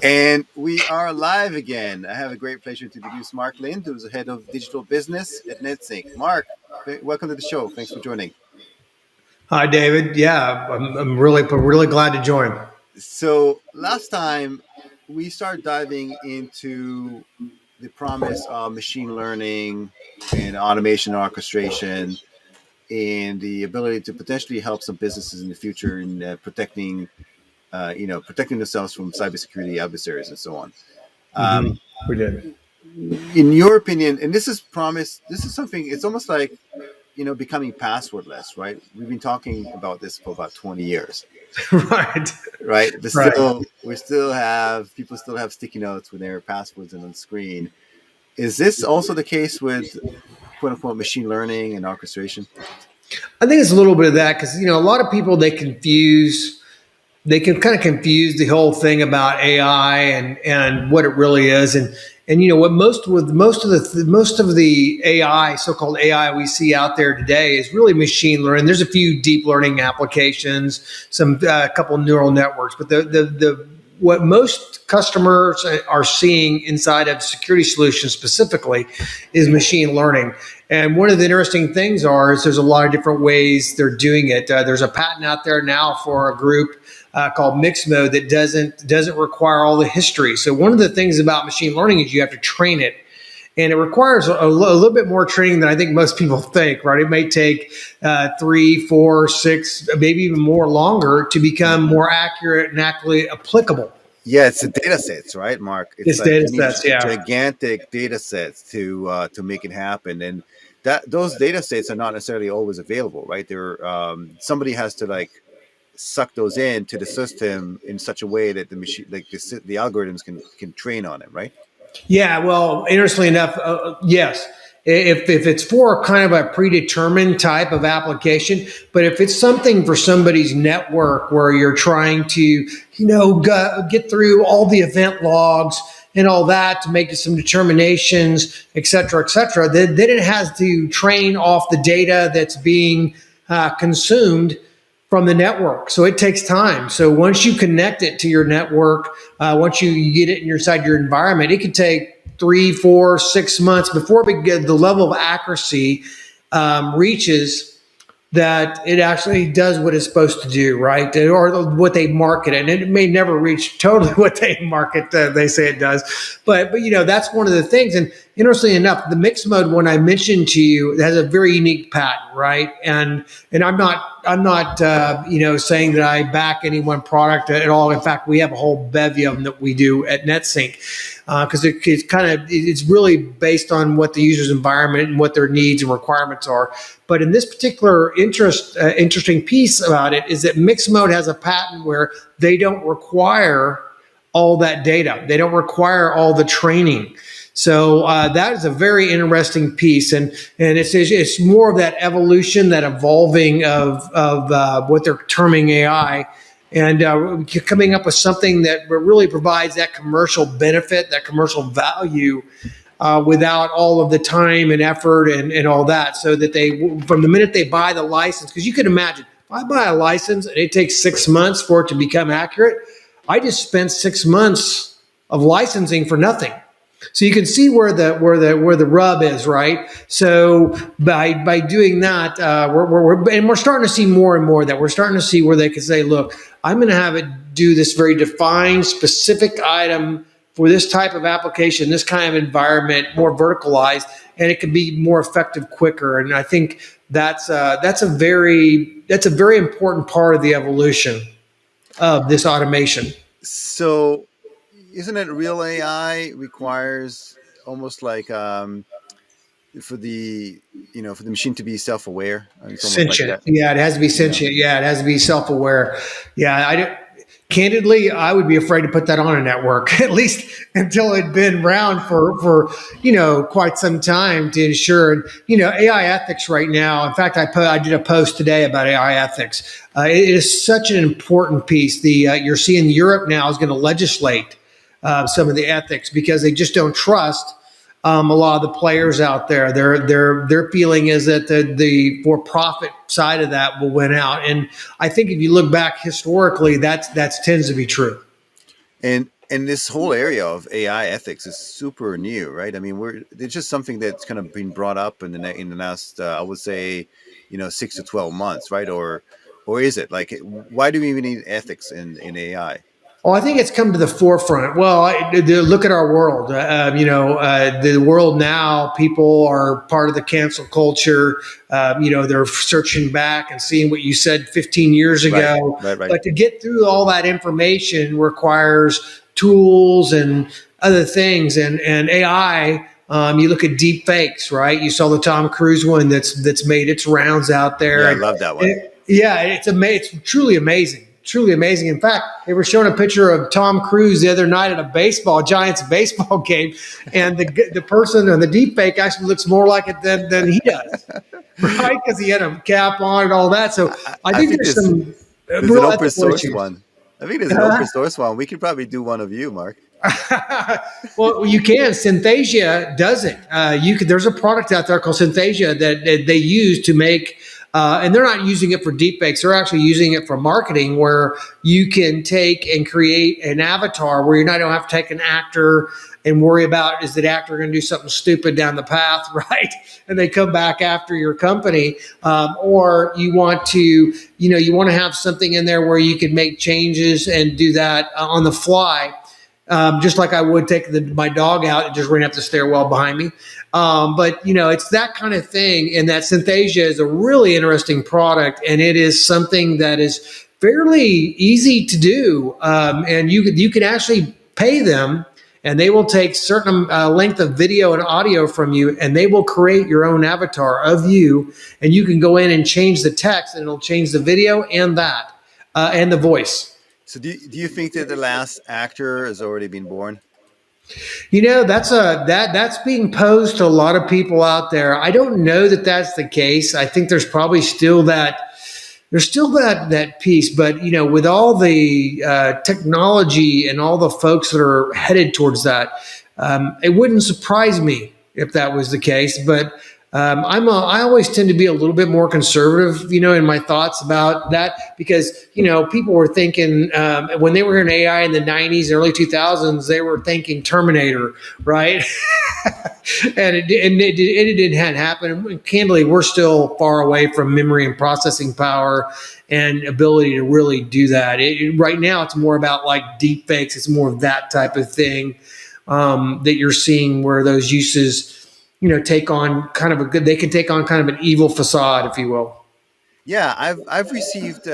And we are live again. I have a great pleasure to introduce Mark Lynd, who's the head of digital business at NETSYNC. Mark, welcome to the show. Thanks for joining. Hi, David. Yeah, I'm really glad to join. So last time we started diving into the promise of machine learning and automation and orchestration and the ability to potentially help some businesses in the future in protecting themselves from cybersecurity adversaries and so on. We did. In your opinion, and this is something, it's almost like, becoming passwordless, right? We've been talking about this for about 20 years. Right. Right. But Right. people still have sticky notes with their passwords and on screen. Is this also the case with quote unquote machine learning and orchestration? I think it's a little bit of that because, a lot of people, they can kind of confuse the whole thing about AI and what it really is. And what most of the AI, so-called AI we see out there today is really machine learning. There's a few deep learning applications, a couple neural networks, but what most customers are seeing inside of security solutions specifically is machine learning. And one of the interesting things is there's a lot of different ways they're doing it. There's a patent out there now for a group called mixed mode that doesn't require all the history. So one of the things about machine learning is you have to train it. And it requires a little bit more training than I think most people think, right? It may take 3, 4, 6, maybe even more longer to become more accurate and accurately applicable. Yeah, it's the data sets, right, Mark? It's like data sets, yeah. Gigantic data sets to make it happen. And those data sets are not necessarily always available, right? Somebody has to suck those into the system in such a way that the machine, the algorithms can train on it, right? Yeah, well, interestingly enough, yes. If it's for kind of a predetermined type of application, but if it's something for somebody's network where you're trying to, get through all the event logs and all that to make some determinations, et cetera, then it has to train off the data that's being consumed from the network. So it takes time. So once you connect it to your network, once you get it inside your environment, it could take 3, 4, 6 months before we get the level of accuracy reaches that it actually does what it's supposed to do, right? Or what they market. And it may never reach totally what they market, they say it does. But that's one of the things. And interestingly enough, the mixed mode one I mentioned to you has a very unique patent, right? And I'm not saying that I back any one product at all. In fact, we have a whole bevy of them that we do at NETSYNC because it's really based on what the user's environment and what their needs and requirements are. But in this particular interesting piece about it is that mixed mode has a patent where they don't require all that data. They don't require all the training. So that is a very interesting piece, and it's more of that evolution, that evolving of what they're terming AI, and coming up with something that really provides that commercial benefit, that commercial value, without all of the time and effort and all that. So that from the minute they buy the license, because you can imagine, if I buy a license and it takes 6 months for it to become accurate, I just spent 6 months of licensing for nothing. So you can see where the rub is, right? So by doing that, we're starting to see more and more of that. We're starting to see where they can say, look, I'm going to have it do this very defined, specific item for this type of application, this kind of environment, more verticalized, and it can be more effective quicker. And I think that's a very important part of the evolution of this automation. So, isn't it real AI requires almost like for the machine to be self-aware? Sentient. Like yeah, it has to be sentient. Yeah, it has to be self-aware. Yeah, candidly, I would be afraid to put that on a network, at least until it'd been around for quite some time to ensure. AI ethics right now. In fact, I did a post today about AI ethics. It is such an important piece. You're seeing Europe now is going to legislate some of the ethics because they just don't trust a lot of the players out there. Their feeling is that the for-profit side of that will win out, and I think if you look back historically, that tends to be true. And And this whole area of AI ethics is super new, right? I mean, it's just something that's kind of been brought up in the last, I would say, 6 to 12 months, right? Or is it like, why do we even need ethics in AI? Well, I think it's come to the forefront. Well, look at our world. The world now, people are part of the cancel culture. They're searching back and seeing what you said 15 years Right, ago. right, right. But to get through all that information requires tools and other things. And AI, you look at deep fakes, right? You saw the Tom Cruise one that's made its rounds out there. Yeah, I And love that one. it's truly amazing. Truly amazing. In fact, they were showing a picture of Tom Cruise the other night at a Giants baseball game, and the person on the deep fake actually looks more like it than he does, right? Because he had a cap on and all that. So I I think think there's some there's an real open ethical source issues. one. I think there's an open source one. We could probably do one of you, Mark. Well, you can. Synthesia does it. There's a product out there called Synthesia that they use to make, and they're not using it for deepfakes. They're actually using it for marketing, where you can take and create an avatar where you don't have to take an actor and worry about, is that actor going to do something stupid down the path, right? And they come back after your company, or you want to have something in there where you can make changes and do that on the fly. Just like I would take my dog out and just ran up the stairwell behind me. But it's that kind of thing. And that Synthesia is a really interesting product, and it is something that is fairly easy to do. And you can actually pay them, and they will take certain length of video and audio from you, and they will create your own avatar of you, and you can go in and change the text, and it'll change the video and and the voice. So do you think that the last actor has already been born? That's being posed to a lot of people out there. I don't know that that's the case. I think there's probably still that piece, but with all the technology and all the folks that are headed towards that, it wouldn't surprise me if that was the case. But I always tend to be a little bit more conservative, in my thoughts about that, because people were thinking when they were in AI in the '90s, early 2000s, they were thinking Terminator, right? and it didn't happen. And candidly, we're still far away from memory and processing power and ability to really do that. Right now, it's more about like deep fakes. It's more of that type of thing that you're seeing, where those uses take on they can take on kind of an evil facade, if you will. Yeah, I've received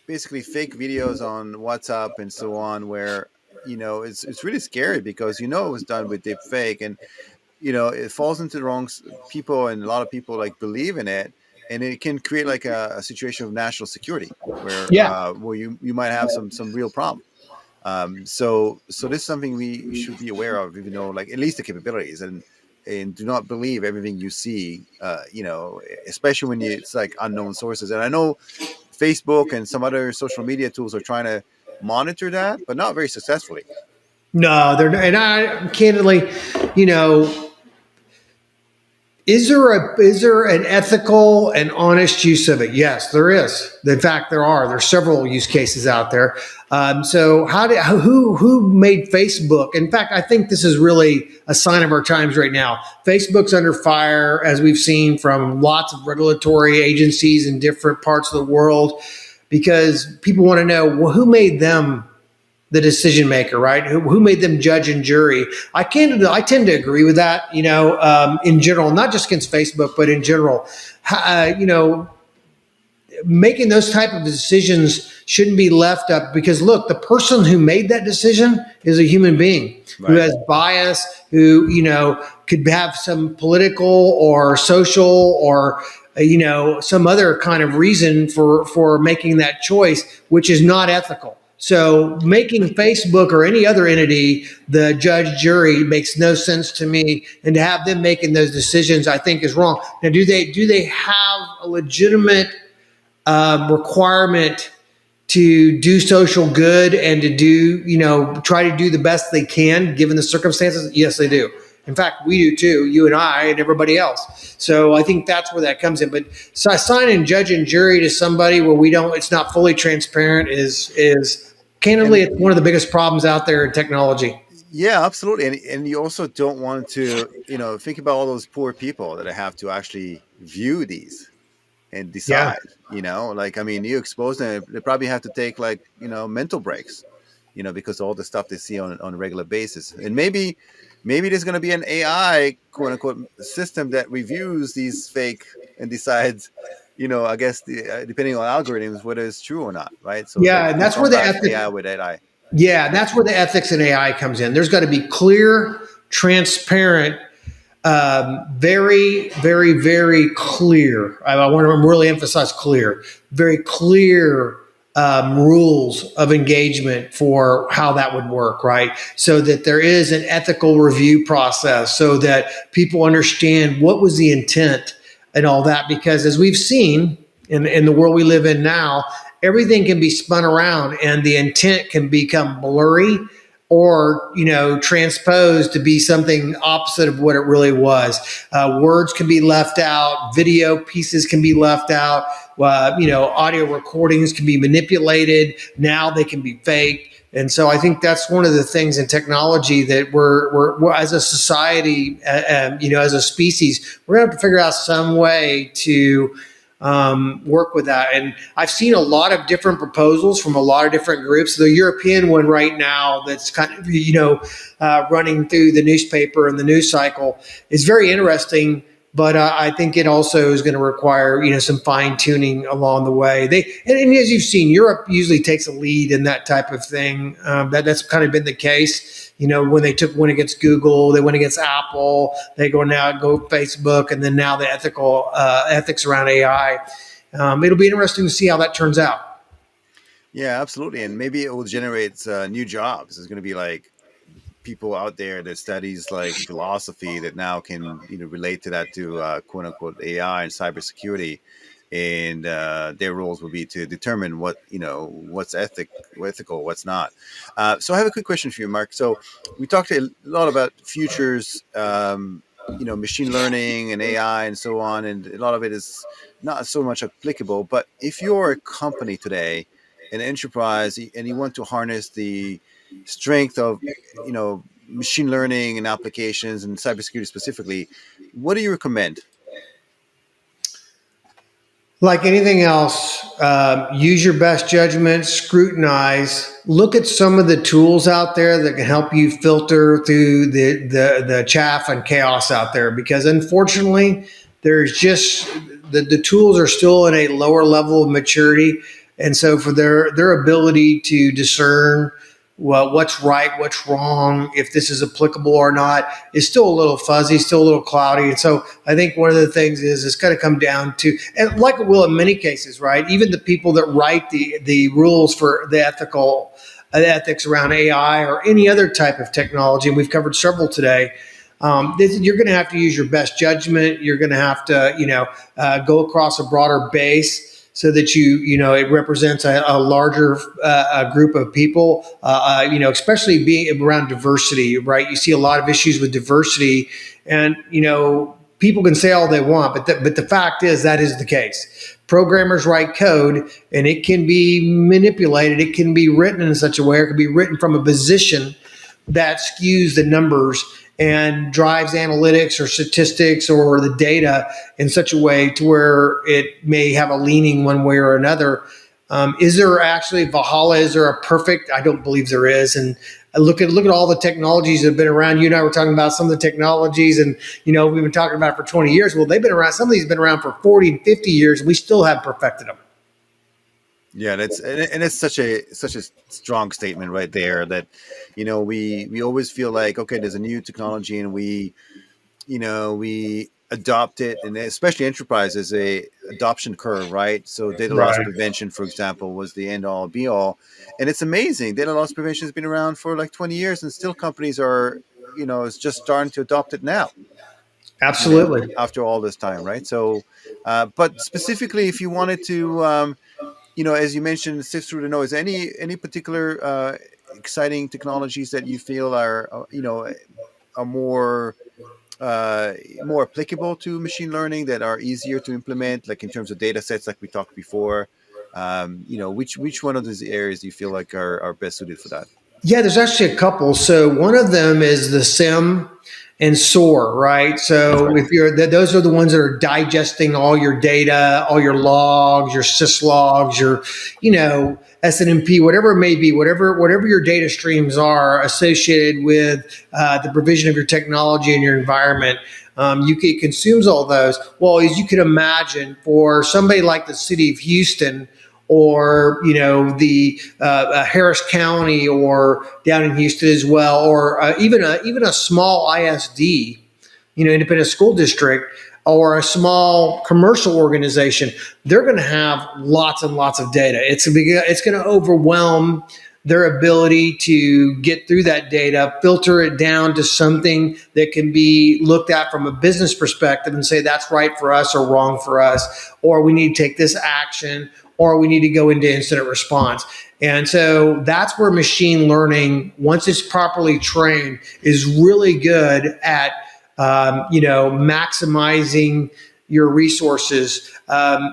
basically fake videos on WhatsApp and so on, where it's really scary, because it was done with deep fake, and it falls into the wrong people, and a lot of people like believe in it, and it can create like a situation of national security where Yeah. You might have some real problem. So this is something we should be aware of, like at least the capabilities, and do not believe everything you see, especially when it's like unknown sources. And I know Facebook and some other social media tools are trying to monitor that, but not very successfully. No, they're not. And I candidly, is there an ethical and honest use of it? Yes, there is. In fact, there's several use cases out there. So who made Facebook? In fact, I think this is really a sign of our times right now. Facebook's under fire, as we've seen from lots of regulatory agencies in different parts of the world, because people want to know, well, who made them the decision maker, right? Who made them judge and jury? I tend to agree with that, in general, not just against Facebook, but in general. Making those type of decisions shouldn't be left up, because look, the person who made that decision is a human being, right, who has bias, who could have some political or social or some other kind of reason for making that choice, which is not ethical. So making Facebook or any other entity the judge jury makes no sense to me, and to have them making those decisions, I think, is wrong. Now, do they have a legitimate requirement to do social good and to do, try to do the best they can given the circumstances? Yes, they do. In fact, we do too, you and I and everybody else. So I think that's where that comes in. But assigning judge and jury to somebody where it's not fully transparent is candidly, And it's one of the biggest problems out there in technology. yeah, absolutely. And you also don't want to, think about all those poor people that have to actually view these and Yeah. decide, like, I mean, you expose them, they probably have to take, like, mental breaks, because of all the stuff they see on a regular basis. And maybe there's going to be an AI, quote unquote, system that reviews these fake and decides, I guess, depending on algorithms, whether it's true or not, right? So that Yeah. you And can that's where the combat ethics, AI with AI. yeah, that's where the ethics in AI comes in. There's got to be clear, transparent, very, very, very clear. I want to really emphasize clear, very clear rules of engagement for how that would work, right? So that there is an ethical review process so that people understand what was the intent and all that. Because as we've seen in the world we live in now, everything can be spun around and the intent can become blurry or transposed to be something opposite of what it really was. Words can be left out, video pieces can be left out, audio recordings can be manipulated. Now they can be faked. And so I think that's one of the things in technology that we're as a society, as a species, we're going to have to figure out some way to work with that. And I've seen a lot of different proposals from a lot of different groups. The European one right now that's kind of, running through the newspaper and the news cycle is very interesting. But I think it also is going to require, some fine tuning along the way. And as you've seen, Europe usually takes a lead in that type of thing. That's kind of been the case. When they took one against Google, they went against Apple. They go Facebook, and then now the ethics around AI. It'll be interesting to see how that turns out. Yeah, absolutely. And maybe it will generate new jobs. There's going to be like people out there that studies like philosophy that now can relate to that, to quote unquote AI and cybersecurity, and their roles will be to determine what's ethical, what's not. So I have a quick question for you, Mark. So we talked a lot about futures, machine learning and AI and so on, and a lot of it is not so much applicable. But if you're a company today, an enterprise, and you want to harness the strength of machine learning and applications and cybersecurity specifically, what do you recommend? Like anything else, use your best judgment, scrutinize, look at some of the tools out there that can help you filter through the chaff and chaos out there. Because unfortunately, there's just the tools are still in a lower level of maturity. And so for their ability to discern what's right, what's wrong, if this is applicable or not, is still a little fuzzy, still a little cloudy. And so I think one of the things is it's going to come down to, and like it will in many cases, right? Even the people that write the rules for the ethics around AI or any other type of technology, and we've covered several today. You're going to have to use your best judgment. You're going to have to, go across a broader base so that it represents a larger group of people, especially being around diversity, right? You see a lot of issues with diversity, and people can say all they want, but the fact is that is the case. Programmers write code, and it can be manipulated. It can be written in such a way, or it can be written from a position that skews the numbers and drives analytics or statistics or the data in such a way to where it may have a leaning one way or another. Is there actually Valhalla? Is there a perfect? I don't believe there is. And look at all the technologies that have been around. You and I were talking about some of the technologies, and we've been talking about it for 20 years. Well, they've been around. Some of these have been around for 40 and 50 years, and we still haven't perfected them. Yeah, and it's such a strong statement right there, that we always feel like, okay, there's a new technology, and we adopt it, and especially enterprise is a adoption curve, right? So data loss Right. prevention, for example, was the end all be all, and it's amazing. Data loss prevention has been around for like 20 years, and still companies are, it's just starting to adopt it now, Absolutely. after all this time, right? So, but specifically, if you wanted to, as you mentioned, sift through the noise, any particular exciting technologies that you feel are, are more applicable to machine learning, that are easier to implement, like in terms of data sets, like we talked before, Which one of these areas do you feel like are best suited for that? Yeah, there's actually a couple. So one of them is the SIM and SOAR, right? That's So right. if those are the ones that are digesting all your data, all your logs, your sys logs, your, SNMP, whatever it may be, whatever your data streams are associated with the provision of your technology and your environment. It consumes all those. Well, as you can imagine, for somebody like the city of Houston, or the Harris County, or down in Houston as well, or even a small ISD, independent school district, or a small commercial organization, they're going to have lots and lots of data. It's going to overwhelm their ability to get through that data, filter it down to something that can be looked at from a business perspective and say that's right for us or wrong for us, or we need to take this action, or we need to go into incident response. And so that's where machine learning, once it's properly trained, is really good at maximizing your resources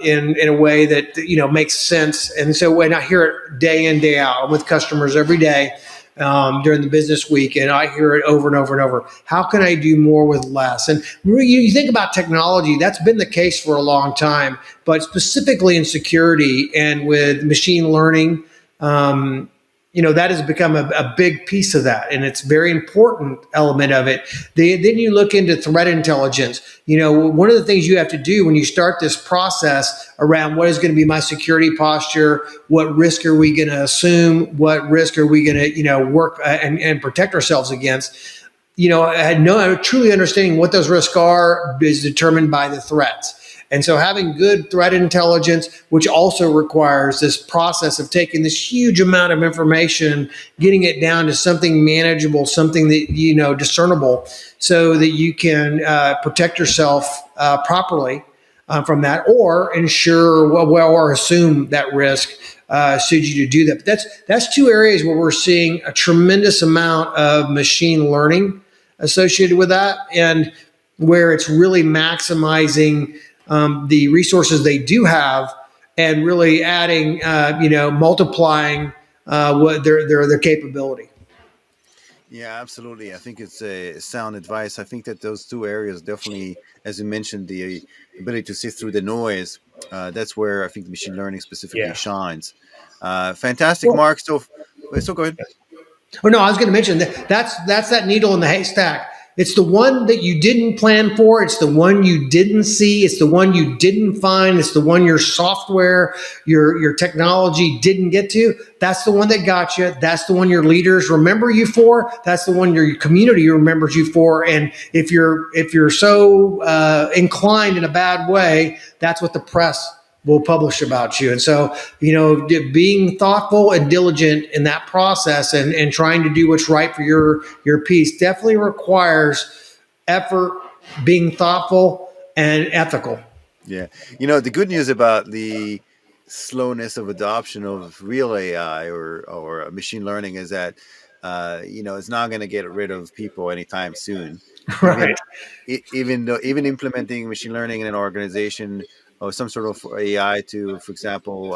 in a way that makes sense. And so when I hear it day in, day out, I'm with customers every day during the business week, and I hear it over and over and over. How can I do more with less? And you think about technology, that's been the case for a long time, but specifically in security and with machine learning, that has become a big piece of that, and it's a very important element of it. Then you look into threat intelligence. One of the things you have to do when you start this process around what is going to be my security posture, what risk are we going to assume, what risk are we going to work and protect ourselves against. Truly understanding what those risks are is determined by the threats. And so having good threat intelligence, which also requires this process of taking this huge amount of information, getting it down to something manageable, something that, discernible, so that you can protect yourself properly from that, or ensure or assume that risk should you do that. But that's two areas where we're seeing a tremendous amount of machine learning associated with that, and where it's really maximizing the resources they do have, and really adding, multiplying what their capability. Yeah, absolutely. I think it's a sound advice. I think that those two areas definitely, as you mentioned, the ability to sift through the noise. That's where I think machine learning specifically Yeah. shines. Fantastic, Well, Mark. So go ahead. oh no, I was going to mention that's that needle in the haystack. It's the one that you didn't plan for. It's the one you didn't see. It's the one you didn't find. It's the one your software, your technology didn't get to. That's the one that got you. That's the one your leaders remember you for. That's the one your community remembers you for. And if you're so inclined in a bad way, that's what the press will publish about you. And so, being thoughtful and diligent in that process, and trying to do what's right for your piece, definitely requires effort, being thoughtful and ethical. Yeah. The good news about the slowness of adoption of real AI or machine learning is that it's not going to get rid of people anytime soon. Even Right. even implementing machine learning in an organization or some sort of AI to, for example,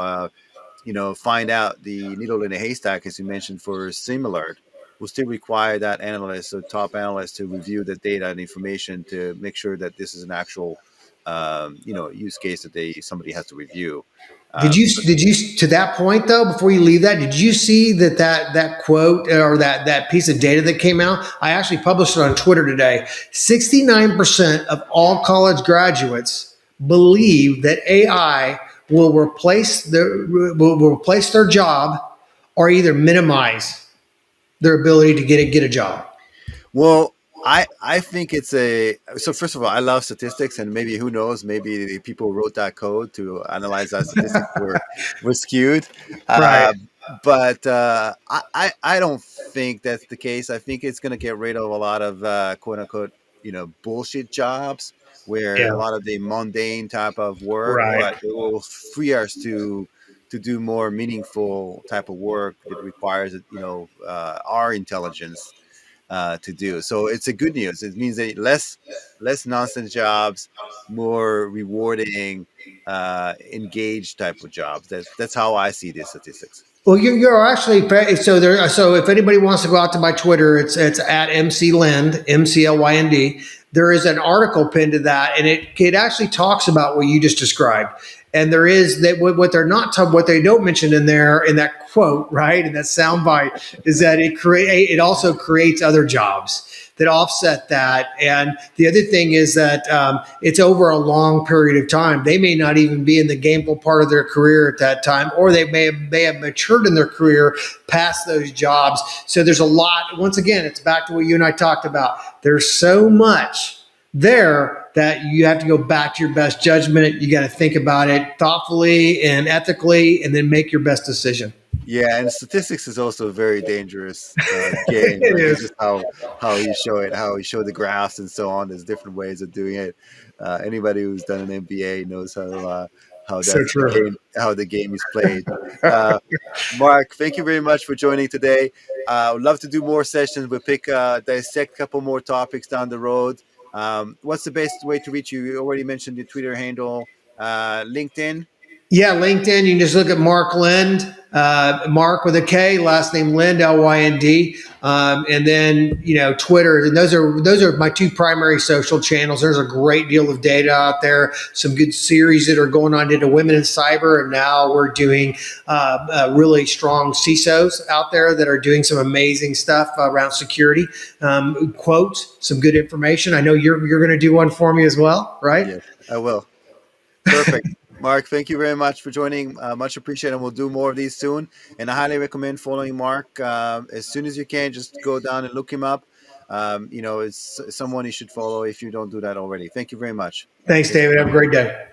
find out the needle in a haystack, as you mentioned, for SimAlert, will still require that analyst or top analyst to review the data and information to make sure that this is an actual, use case that somebody has to review. But Did you to that point though? Before you leave that, did you see that quote, or that piece of data that came out? I actually published it on Twitter today. 69% of all college graduates believe that AI will replace their job, or either minimize their ability to get a job. Well, I think it's a so first of all, I love statistics, and maybe who knows, maybe the people who wrote that code to analyze that statistics were skewed. Right. But I don't think that's the case. I think it's going to get rid of a lot of quote unquote bullshit jobs, where a Yeah. lot of the mundane type of work, Right. but it will free us to do more meaningful type of work that requires our intelligence to do. So it's a good news. It means that less nonsense jobs, more rewarding, engaged type of jobs. That's how I see these statistics. Well, you're actually so there. So if anybody wants to go out to my Twitter, it's at MC Lynd, MCLYND. There is an article pinned to that, and it actually talks about what you just described. And there is that what they're not what they don't mention in there in that quote, right, in that soundbite, is that it also creates other jobs that offset that. And the other thing is that it's over a long period of time. They may not even be in the gameful part of their career at that time, or they may have matured in their career past those jobs. So there's a lot. Once again, it's back to what you and I talked about. There's so much there that you have to go back to your best judgment. You got to think about it thoughtfully and ethically, and then make your best decision. Yeah, and statistics is also a very dangerous game. It Like, it's is. just how you show it, how you show the graphs, and so on. There's different ways of doing it. Anybody who's done an MBA knows how So that's the true. game, how the game is played. Uh, Mark, thank you very much for joining today. I would love to do more sessions. We'll dissect a couple more topics down the road. What's the best way to reach you? You already mentioned your Twitter handle, LinkedIn. Yeah, LinkedIn. You can just look at Mark Lynd, Mark with a K, last name Lynd, Lynd, and then Twitter. And those are my two primary social channels. There's a great deal of data out there. Some good series that are going on into women in cyber, and now we're doing really strong CISOs out there that are doing some amazing stuff around security. Quotes, some good information. I know you're going to do one for me as well, right? Yes, I will. Perfect. Mark, thank you very much for joining. Much appreciated. And we'll do more of these soon. And I highly recommend following Mark as soon as you can. Just go down and look him up. It's someone you should follow if you don't do that already. Thank you very much. Thanks, David. Have a great day.